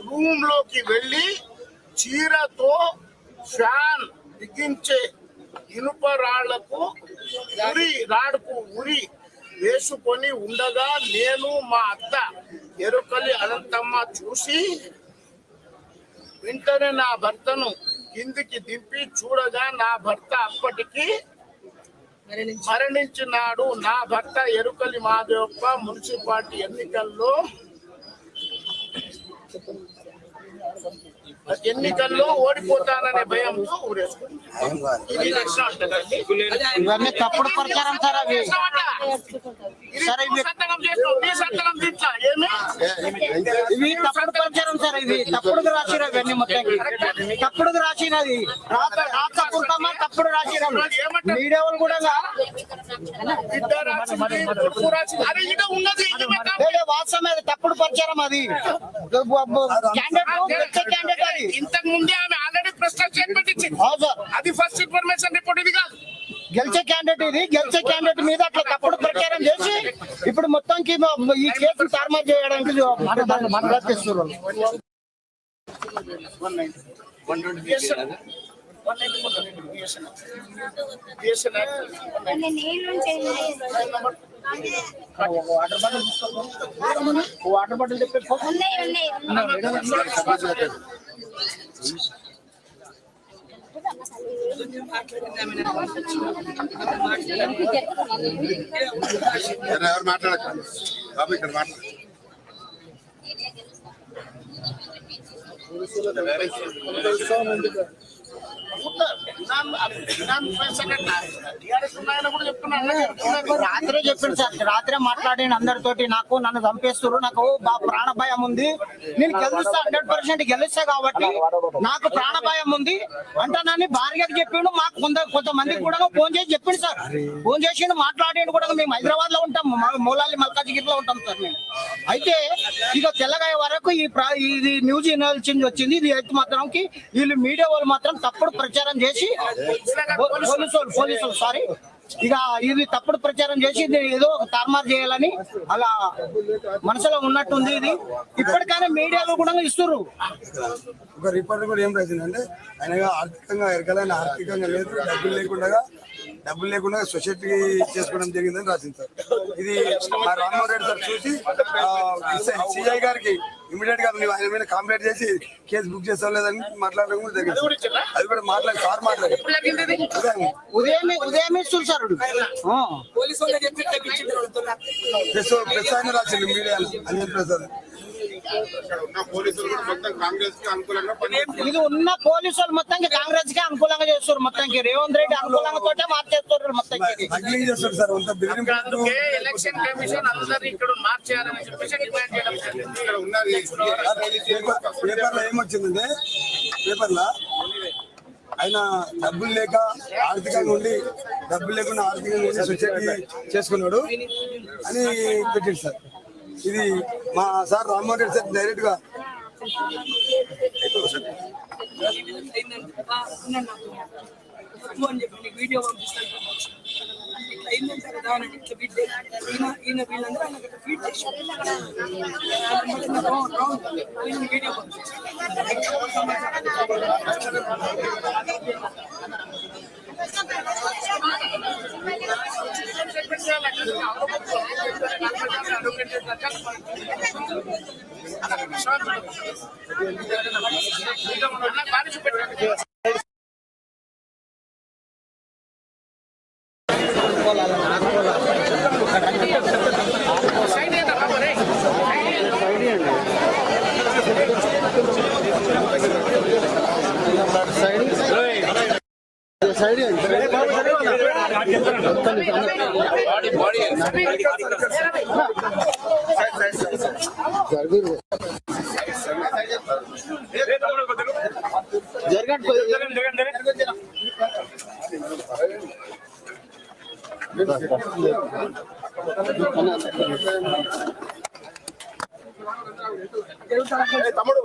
Room లోకి వెళ్ళి చీరతో ఫ్యాన్ బిగించే ఇనుప రాళ్లకు రాడుకు ఉరి వేసుకొని ఉండగా నేను మా అత్త ఎరుకలి అనంతమ్మ చూసి వెంటనే నా భర్తను కిందికి దింపి చూడగా నా భర్త అప్పటికి మరణించినాడు. నా భర్త ఎరుకలి మాదేవప్ప మున్సిపాలిటీ ఎన్నికల్లో ఓడిపోతాననే భయంతో ఇవన్నీ తప్పుడు ప్రచారం సార్. అవి ఇవి తప్పుడు ప్రచారం సార్. ఇవి తప్పుడుగా రాసిరా. ఇవన్నీ మొత్తం తప్పుడుగా రాసినది. రాత్రమా తప్పుడు రాసిరా. మీడియా వాళ్ళు కూడా వాస్తవం అది తప్పుడు ప్రచారం. అది క్యాండిడేట్ ఇంతకు ముందే ఆమె ఆల్రెడీ ప్రెస్ స్టేట్మెంట్ ఇచ్చింది. అది ఫస్ట్ ఇన్ఫర్మేషన్ రిపోర్ట్. ఇది కాదు గెలిచే క్యాండిడేట్. ఇది గెలిచే క్యాండిడేట్ మీద అట్లా తప్పుడు ప్రచారం చేసి ఇప్పుడు మొత్తానికి ఈ కేసును తారుమారు చేయడానికి ప్రయత్నిస్తున్నారు. వాటర్ బాటిల్ చెప్పి ఎవరు మాట్లాడకండి బాబు, ఇక్కడ మాట్లాడు. రాత్రే చెప్పిండు సార్. రాత్రే మాట్లాడిన అందరితోటి నన్ను చంపేస్తారు, నాకు ప్రాణ భయం ఉంది, నేను గెలుస్తా 100% గెలుస్తా కాబట్టి నాకు ప్రాణ భయం ఉంది అంటానని భార్యకు చెప్పిండు. మాకు కొంతమందికి కూడా ఫోన్ చేసి చెప్పిండు సార్. ఫోన్ చేసి మాట్లాడిండు కూడా. మేము హైదరాబాద్ లో ఉంటాం, మూలాలి మల్కాజిగిరిలో ఉంటాం సార్ మేము. అయితే ఇక తెల్లగాయ వరకు ఇది న్యూస్ వినాల్సింది వచ్చింది. ఇది అయితే మాత్రంకి వీళ్ళు మీడియా వాళ్ళు మాత్రం తప్పుడు ప్రచారం చేసి పోలీసులు సారీ ఇక ఇది తప్పుడు ప్రచారం చేసి ఏదో ఒక తారుమారు చేయాలని అలా మనసులో ఉన్నట్టుంది. ఇది ఇప్పటికైనా మీడియాలో కూడా ఇస్తున్నారు. ఒక రిపోర్ట్ కూడా ఏం రాసిందంటే ఆయన ఆర్థికంగా ఎరగాలని, ఆర్థికంగా లేదు, డబ్బులు లేకుండా సొసైటీ చేసుకోవడం జరిగిందని రాసింది సార్. ఇది మా రామ్మోహన్ రెడ్డి సార్ చూసి సిఐ గారికి ఇమీడియట్ గా ఆయన మీద కంప్లైంట్ చేసి కేసు బుక్ చేస్తాం లేదని మాట్లాడడం కూడా జరిగింది. అది కూడా సార్ మాట్లాడారు. ఉదయం ఇస్తుంది సార్. ప్రెస్ ఆయన రాసింది మీడియాలో అంజన్ ప్రసాద్. ఇది ఉన్న పోలీసులు మొత్తానికి కాంగ్రెస్ కి అనుకూలంగా చేస్తారు. మొత్తానికి రేవంత్ రెడ్డి అనుకూలంగా తోటే మార్చేస్తారు. మొత్తానికి ఎలక్షన్ కమిషన్ అందరూ ఇక్కడ మార్చేయాలని చెప్పేసి డిమాండ్ చేయడం. పేపర్లో ఏమొచ్చిందంటే పేపర్లో ఆయన డబ్బులు లేక ఆర్థికంగా ఉండి సొసైటీ చేసుకున్నాడు అని పెట్టింది సార్. ఇది మా sir Rammohan Reddy sir direct గా వీడియో పంపిస్తాను. ఇట్లా అయిందంటే కదా ఇట్లా ఈయన వీళ్ళందరూ ఫీడ్ చేశారు. వీడియో తమ్ముడు